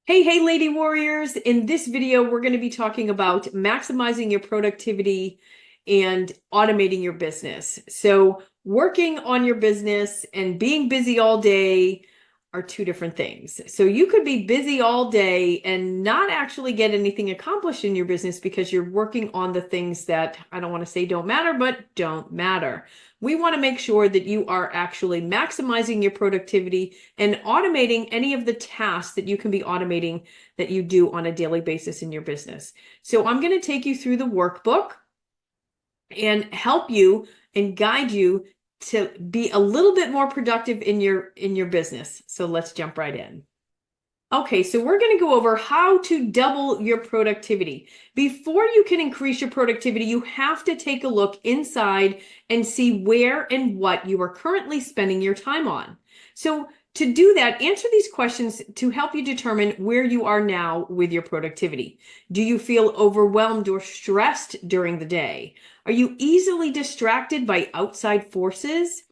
Hey, lady warriors. In this video, we're going to be talking about maximizing your productivity and automating your business. So working on your business and being busy all day are two different things. So you could be busy all day and not actually get anything accomplished in your business because you're working on the things that I don't want to say don't matter, but don't matter. We want to make sure that you are actually maximizing your productivity and automating any of the tasks that you can be automating that you do on a daily basis in your business. So I'm going to take you through the workbook and help you and guide you to be a little bit more productive in your business. So let's jump right in. Okay, so we're going to go over how to double your productivity. Before you can increase your productivity, you have to take a look inside and see where and what you are currently spending your time on. So to do that, answer these questions to help you determine where you are now with your productivity. Do you feel overwhelmed or stressed during the day? Are you easily distracted by outside forces?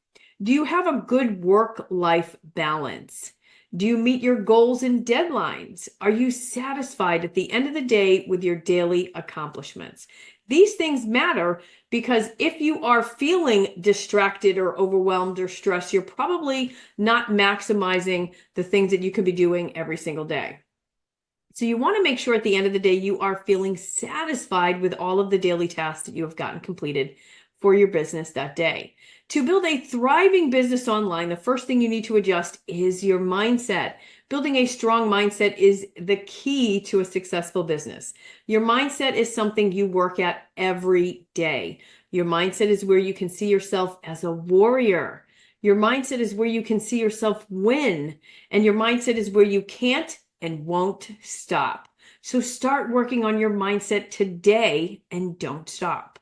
Do you have a good work-life balance? Do you meet your goals and deadlines? Are you satisfied at the end of the day with your daily accomplishments? These things matter because if you are feeling distracted or overwhelmed or stressed, you're probably not maximizing the things that you can be doing every single day. So you want to make sure at the end of the day, you are feeling satisfied with all of the daily tasks that you have gotten completed for your business that day. To build a thriving business online, the first thing you need to adjust is your mindset. Building a strong mindset is the key to a successful business. Your mindset is something you work at every day. Your mindset is where you can see yourself as a warrior. Your mindset is where you can see yourself win. And your mindset is where you can't and won't stop. So start working on your mindset today and don't stop.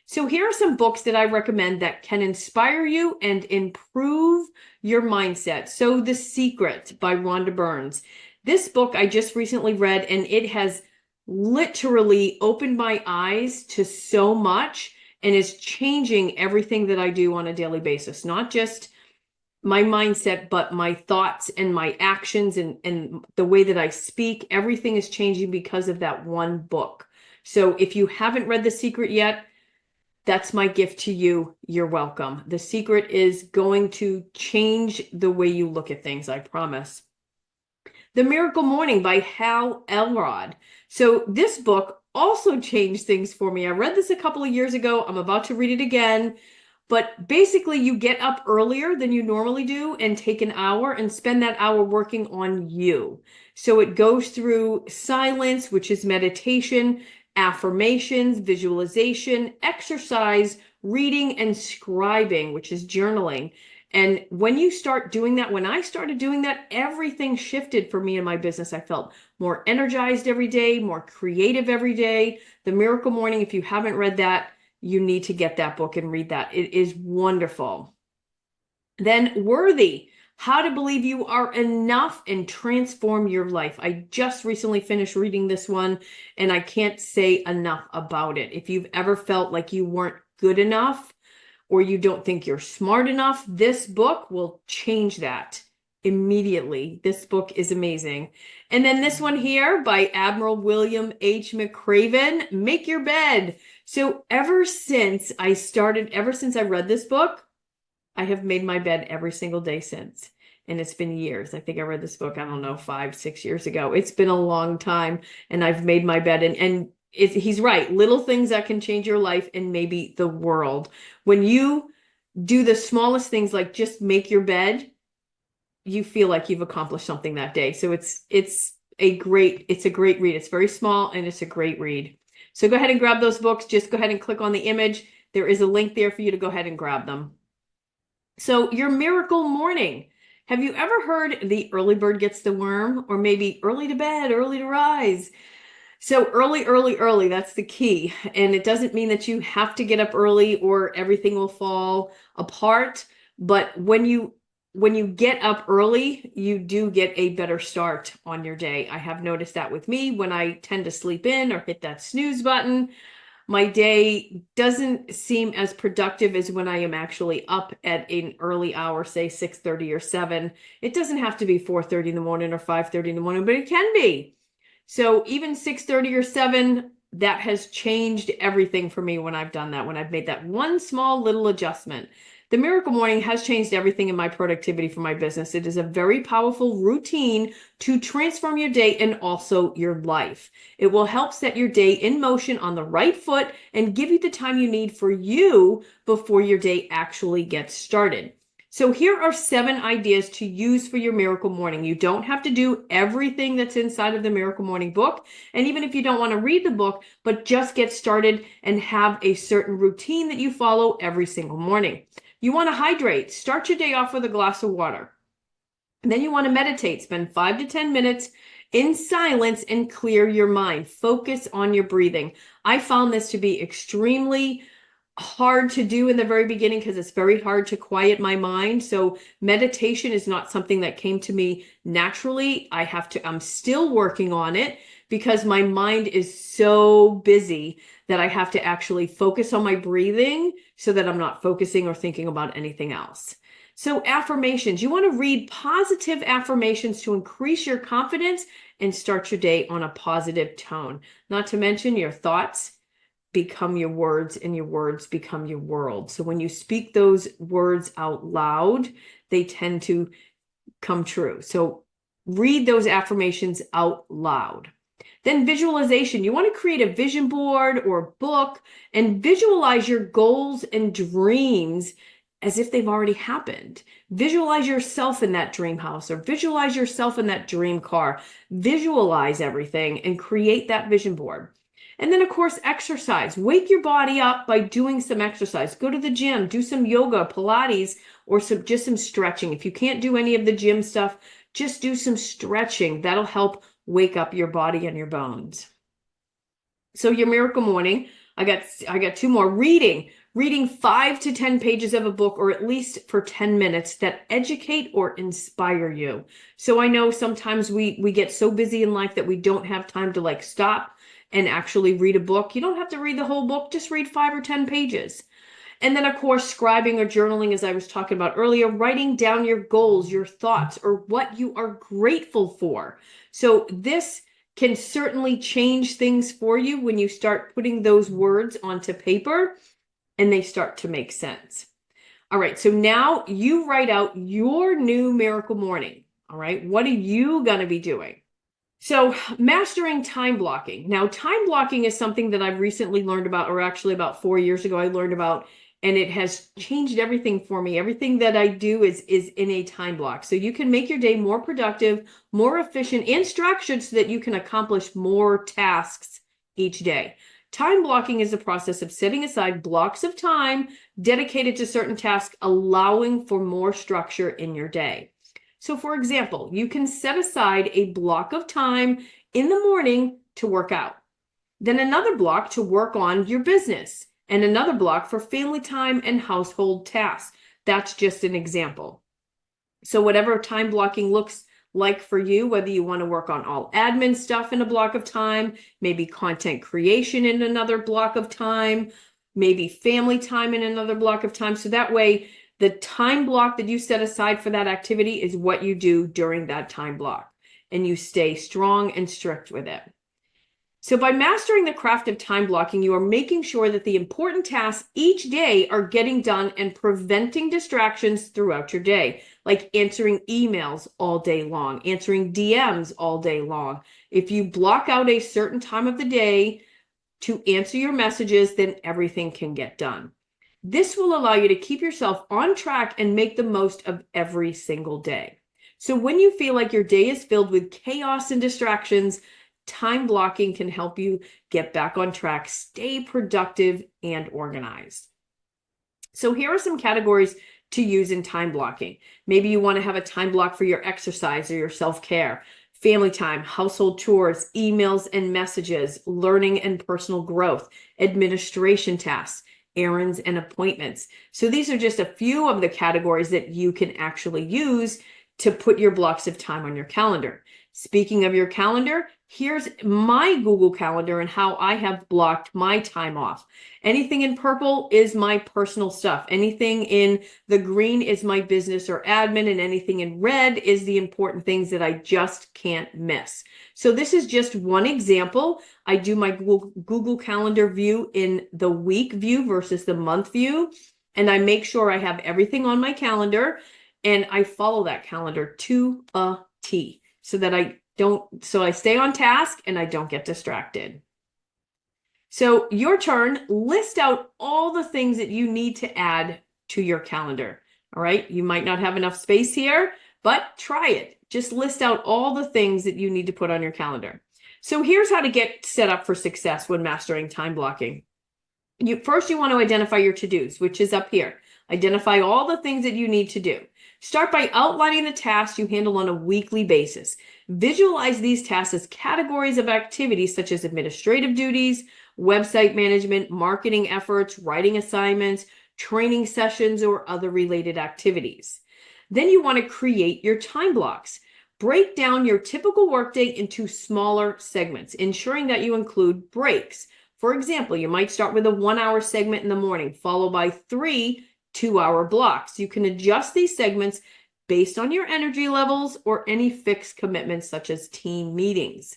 So here are some books that I recommend that can inspire you and improve your mindset. So The Secret by Rhonda Burns. This book I just recently read, and it has literally opened my eyes to so much and is changing everything that I do on a daily basis. Not just my mindset, but my thoughts and my actions and the way that I speak. Everything is changing because of that one book. So if you haven't read The Secret yet, that's my gift to you. You're welcome. The Secret is going to change the way you look at things, I promise. The Miracle Morning by Hal Elrod. So this book also changed things for me. I read this a couple of years ago. I'm about to read it again. But basically, you get up earlier than you normally do and take an hour and spend that hour working on you. So it goes through silence, which is meditation, affirmations, visualization, exercise, reading, and scribing, which is journaling. And when you start doing that, when I started doing that, everything shifted for me in my business. I felt more energized every day, more creative every day. The Miracle Morning, if you haven't read that, you need to get that book and read that. It is wonderful. Then Worthy, How to Believe You Are Enough and Transform Your Life. I just recently finished reading this one, and I can't say enough about it. If you've ever felt like you weren't good enough or you don't think you're smart enough, this book will change that immediately. This book is amazing. And then this one here by Admiral William H. McRaven, Make Your Bed. So ever since I read this book, I have made my bed every single day since. And it's been years. I think I read this book, I don't know, 5-6 years ago. It's been a long time, and I've made my bed. And he's right. Little things that can change your life and maybe the world. When you do the smallest things, like just make your bed, you feel like you've accomplished something that day. So it's a great read. It's very small and it's a great read. So go ahead and grab those books. Just go ahead and click on the image. There is a link there for you to go ahead and grab them. So your Miracle Morning. Have you ever heard the early bird gets the worm, or maybe early to bed, early to rise? So early, that's the key. And it doesn't mean that you have to get up early or everything will fall apart. But when you get up early, you do get a better start on your day. I have noticed that with me when I tend to sleep in or hit that snooze button. my day doesn't seem as productive as when I am actually up at an early hour, say 6:30 or 7. It doesn't have to be 4:30 in the morning or 5:30 in the morning, but it can be. So even 6:30 or 7, that has changed everything for me when I've done that, when I've made that one small little adjustment. The Miracle Morning has changed everything in my productivity for my business. It is a very powerful routine to transform your day and also your life. It will help set your day in motion on the right foot and give you the time you need for you before your day actually gets started. So here are 7 ideas to use for your Miracle Morning. You don't have to do everything that's inside of the Miracle Morning book. And even if you don't want to read the book, but just get started and have a certain routine that you follow every single morning. You want to hydrate. Start your day off with a glass of water. And then you want to meditate. Spend 5 to 10 minutes in silence and clear your mind. Focus on your breathing. I found this to be extremely hard to do in the very beginning because it's very hard to quiet my mind. So meditation is not something that came to me naturally. I'm still working on it because my mind is so busy that I have to actually focus on my breathing so that I'm not focusing or thinking about anything else. So affirmations, you want to read positive affirmations to increase your confidence and start your day on a positive tone. Not to mention your thoughts become your words and your words become your world. So when you speak those words out loud, they tend to come true. So read those affirmations out loud. Then visualization. You want to create a vision board or book and visualize your goals and dreams as if they've already happened. Visualize yourself in that dream house or visualize yourself in that dream car. Visualize everything and create that vision board. And then, of course, exercise. Wake your body up by doing some exercise. Go to the gym, do some yoga, Pilates, or just some stretching. If you can't do any of the gym stuff, just do some stretching. That'll help wake up your body and your bones. So your Miracle Morning, I got 2 more. Reading 5 to 10 pages of a book, or at least for 10 minutes, that educate or inspire you. So I know sometimes we get so busy in life that we don't have time to stop and actually read a book. You don't have to read the whole book, just read 5 or 10 pages. And then, of course, scribing or journaling, as I was talking about earlier, writing down your goals, your thoughts, or what you are grateful for. So this can certainly change things for you when you start putting those words onto paper and they start to make sense. All right, so now you write out your new Miracle Morning. All right, what are you going to be doing? So mastering time blocking. Now, time blocking is something that I've recently learned about, or actually about 4 years ago I learned about, and it has changed everything for me. Everything that I do is in a time block. So you can make your day more productive, more efficient, and structured so that you can accomplish more tasks each day. Time blocking is the process of setting aside blocks of time dedicated to certain tasks, allowing for more structure in your day. So for example, you can set aside a block of time in the morning to work out, then another block to work on your business, and another block for family time and household tasks. That's just an example. So whatever time blocking looks like for you, whether you want to work on all admin stuff in a block of time, maybe content creation in another block of time, maybe family time in another block of time. So that way, the time block that you set aside for that activity is what you do during that time block, and you stay strong and strict with it. So by mastering the craft of time blocking, you are making sure that the important tasks each day are getting done and preventing distractions throughout your day, like answering emails all day long, answering DMs all day long. If you block out a certain time of the day to answer your messages, then everything can get done. This will allow you to keep yourself on track and make the most of every single day. So when you feel like your day is filled with chaos and distractions, time blocking can help you get back on track, stay productive, and organized. So here are some categories to use in time blocking. Maybe you want to have a time block for your exercise or your self-care, family time, household chores, emails and messages, learning and personal growth, administration tasks, errands and appointments. So these are just a few of the categories that you can actually use to put your blocks of time on your calendar. Speaking of your calendar, here's my Google Calendar and how I have blocked my time off. Anything in purple is my personal stuff. Anything in the green is my business or admin, and anything in red is the important things that I just can't miss. So this is just one example. I do my Google Calendar view in the week view versus the month view, and I make sure I have everything on my calendar, and I follow that calendar to a T so that I stay on task and I don't get distracted. So your turn, list out all the things that you need to add to your calendar. All right, you might not have enough space here, but try it. Just list out all the things that you need to put on your calendar. So here's how to get set up for success when mastering time blocking. First, you want to identify your to-dos, which is up here. Identify all the things that you need to do. Start by outlining the tasks you handle on a weekly basis. Visualize these tasks as categories of activities such as administrative duties, website management, marketing efforts, writing assignments, training sessions, or other related activities. Then you want to create your time blocks. Break down your typical workday into smaller segments, ensuring that you include breaks. For example, you might start with a 1-hour segment in the morning, followed by 3 2-hour blocks. You can adjust these segments based on your energy levels or any fixed commitments such as team meetings.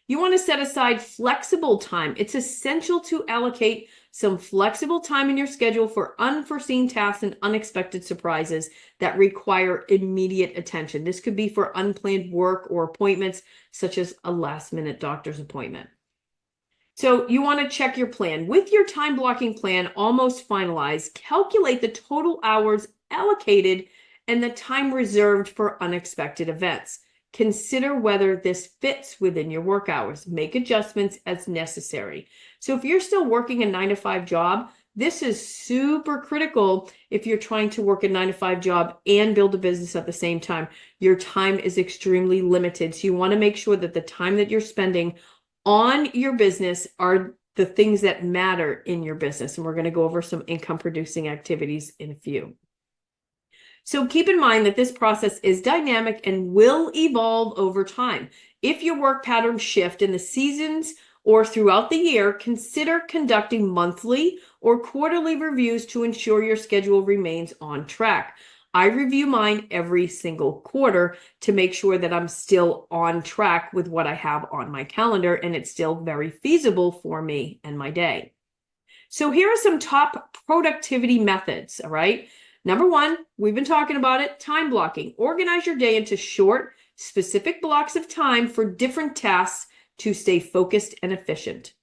You want to set aside flexible time. It's essential to allocate some flexible time in your schedule for unforeseen tasks and unexpected surprises that require immediate attention. This could be for unplanned work or appointments such as a last-minute doctor's appointment. So you want to check your plan. With your time blocking plan almost finalized, calculate the total hours allocated and the time reserved for unexpected events. Consider whether this fits within your work hours. Make adjustments as necessary. So if you're still working a 9-to-5 job, this is super critical if you're trying to work a 9-to-5 job and build a business at the same time. Your time is extremely limited. So you want to make sure that the time that you're spending on your business are the things that matter in your business. And we're going to go over some income producing activities in a few. So keep in mind that this process is dynamic and will evolve over time. If your work patterns shift in the seasons or throughout the year, consider conducting monthly or quarterly reviews to ensure your schedule remains on track. I review mine every single quarter to make sure that I'm still on track with what I have on my calendar and it's still very feasible for me and my day. So here are some top productivity methods, all right? Number 1, we've been talking about it, time blocking. Organize your day into short, specific blocks of time for different tasks to stay focused and efficient.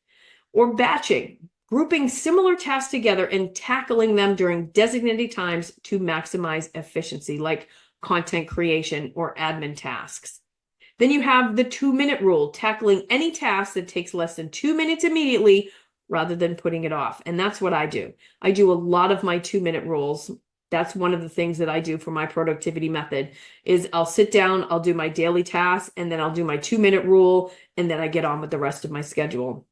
Or batching. Grouping similar tasks together and tackling them during designated times to maximize efficiency, like content creation or admin tasks. Then you have the 2-minute rule, tackling any task that takes less than 2 minutes immediately rather than putting it off. And that's what I do. I do a lot of my 2-minute rules. That's one of the things that I do for my productivity method is I'll sit down, I'll do my daily tasks, and then I'll do my 2-minute rule, and then I get on with the rest of my schedule.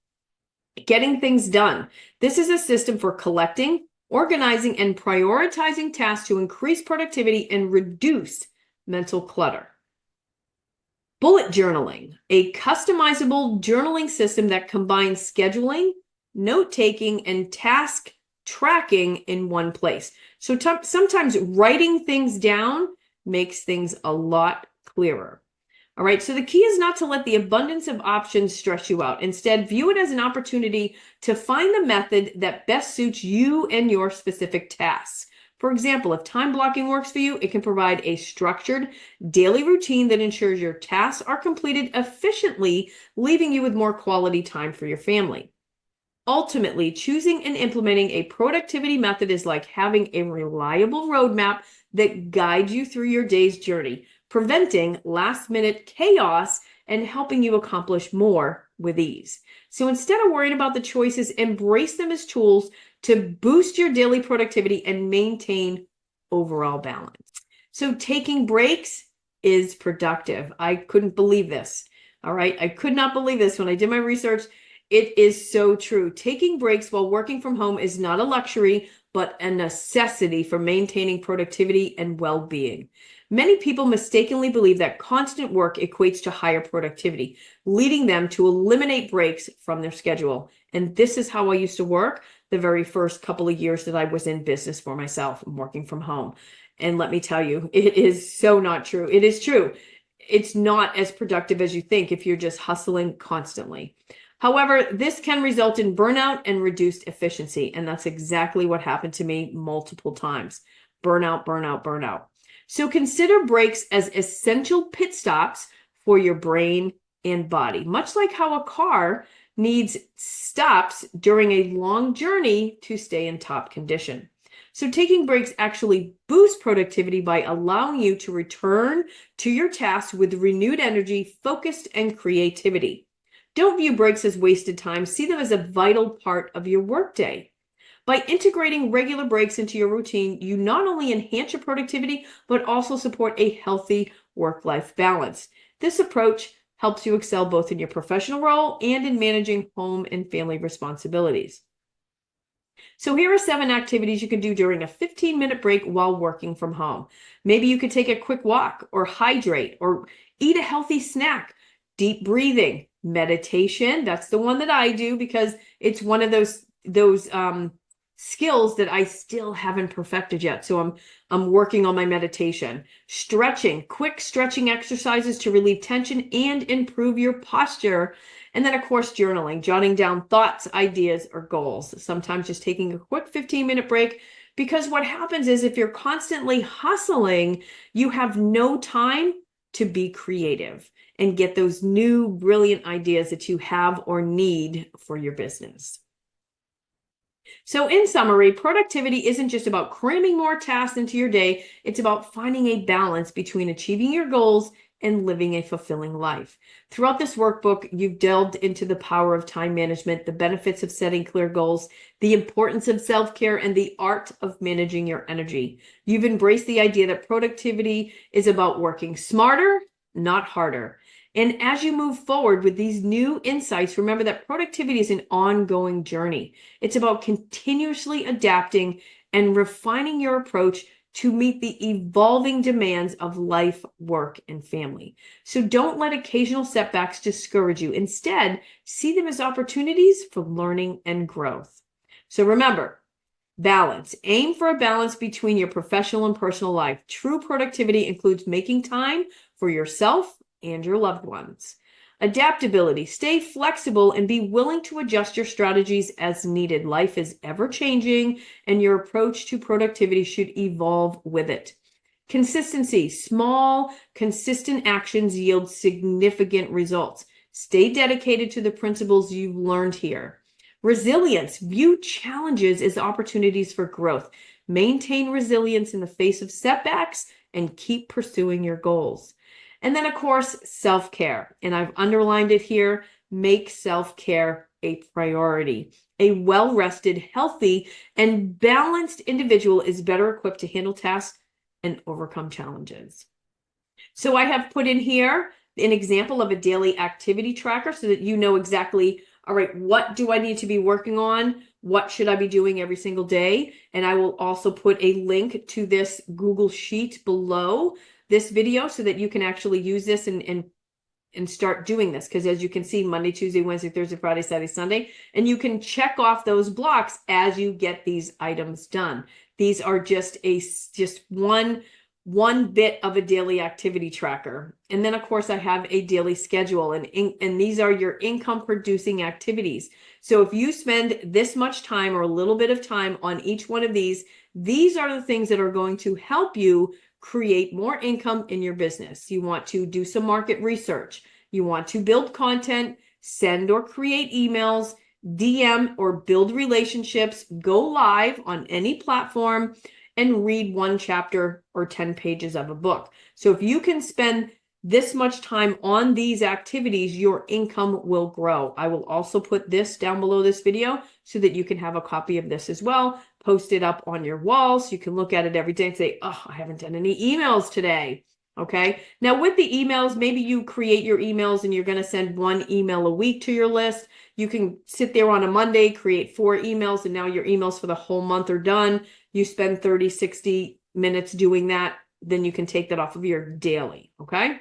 Getting things done. This is a system for collecting, organizing, and prioritizing tasks to increase productivity and reduce mental clutter. Bullet journaling, a customizable journaling system that combines scheduling, note-taking, and task tracking in one place. So sometimes writing things down makes things a lot clearer. All right, so the key is not to let the abundance of options stress you out. Instead, view it as an opportunity to find the method that best suits you and your specific tasks. For example, if time blocking works for you, it can provide a structured daily routine that ensures your tasks are completed efficiently, leaving you with more quality time for your family. Ultimately, choosing and implementing a productivity method is like having a reliable roadmap that guides you through your day's journey, preventing last-minute chaos and helping you accomplish more with ease. So instead of worrying about the choices, embrace them as tools to boost your daily productivity and maintain overall balance. So taking breaks is productive. I couldn't believe this. All right, I could not believe this when I did my research. It is so true. Taking breaks while working from home is not a luxury, but a necessity for maintaining productivity and well-being. Many people mistakenly believe that constant work equates to higher productivity, leading them to eliminate breaks from their schedule. And this is how I used to work the very first couple of years that I was in business for myself and working from home. And let me tell you, it is so not true. It is true. It's not as productive as you think if you're just hustling constantly. However, this can result in burnout and reduced efficiency. And that's exactly what happened to me multiple times. Burnout, burnout, burnout. So consider breaks as essential pit stops for your brain and body, much like how a car needs stops during a long journey to stay in top condition. So taking breaks actually boosts productivity by allowing you to return to your tasks with renewed energy, focused, and creativity. Don't view breaks as wasted time. See them as a vital part of your workday. By integrating regular breaks into your routine, you not only enhance your productivity, but also support a healthy work-life balance. This approach helps you excel both in your professional role and in managing home and family responsibilities. So here are 7 activities you can do during a 15-minute break while working from home. Maybe you could take a quick walk or hydrate or eat a healthy snack. Deep breathing, meditation. That's the one that I do because it's one of those skills that I still haven't perfected yet. So I'm working on my meditation. Stretching, quick stretching exercises to relieve tension and improve your posture. And then, of course, journaling, jotting down thoughts, ideas, or goals. Sometimes just taking a quick 15-minute break, because what happens is if you're constantly hustling, you have no time to be creative and get those new brilliant ideas that you have or need for your business. So in summary, productivity isn't just about cramming more tasks into your day. It's about finding a balance between achieving your goals and living a fulfilling life. Throughout this workbook, you've delved into the power of time management, the benefits of setting clear goals, the importance of self-care, and the art of managing your energy. You've embraced the idea that productivity is about working smarter, not harder. And as you move forward with these new insights, remember that productivity is an ongoing journey. It's about continuously adapting and refining your approach to meet the evolving demands of life, work, and family. So don't let occasional setbacks discourage you. Instead, see them as opportunities for learning and growth. So remember, balance. Aim for a balance between your professional and personal life. True productivity includes making time for yourself and your loved ones. Adaptability. Stay flexible and be willing to adjust your strategies as needed. Life is ever changing, and your approach to productivity should evolve with it. Consistency. Small, consistent actions yield significant results. Stay dedicated to the principles you've learned here. Resilience. View challenges as opportunities for growth. Maintain resilience in the face of setbacks and keep pursuing your goals. And then, of course, self-care. And I've underlined it here. Make self-care a priority. A well-rested, healthy, and balanced individual is better equipped to handle tasks and overcome challenges. So I have put in here an example of a daily activity tracker so that you know exactly, all right, what do I need to be working on? What should I be doing every single day? And I will also put a link to this Google Sheet below this video so that you can actually use this and start doing this. Because as you can see, Monday, Tuesday, Wednesday, Thursday, Friday, Saturday, Sunday, and you can check off those blocks as you get these items done. These are just one bit of a daily activity tracker. And then, of course, I have a daily schedule, and these are your income producing activities. So if you spend this much time or a little bit of time on each one of these are the things that are going to help you create more income in your business. You want to do some market research. You want to build content, send or create emails, DM or build relationships, go live on any platform, and read 1 chapter or 10 pages of a book. So if you can spend this much time on these activities, your income will grow. I will also put this down below this video so that you can have a copy of this as well. Post it up on your wall so you can look at it every day and say, oh, I haven't done any emails today. Okay. Now with the emails, maybe you create your emails and you're going to send 1 email a week to your list. You can sit there on a Monday, create 4 emails, and now your emails for the whole month are done. You spend 30, 60 minutes doing that then you can take that off of your daily. Okay.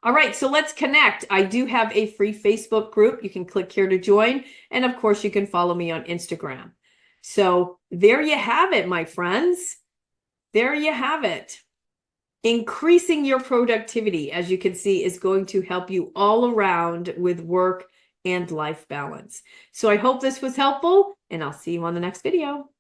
All right, so let's connect. I do have a free Facebook group. You can click here to join. And of course, you can follow me on Instagram. So there you have it, my friends. There you have it. Increasing your productivity, as you can see, is going to help you all around with work and life balance. So I hope this was helpful, and I'll see you on the next video.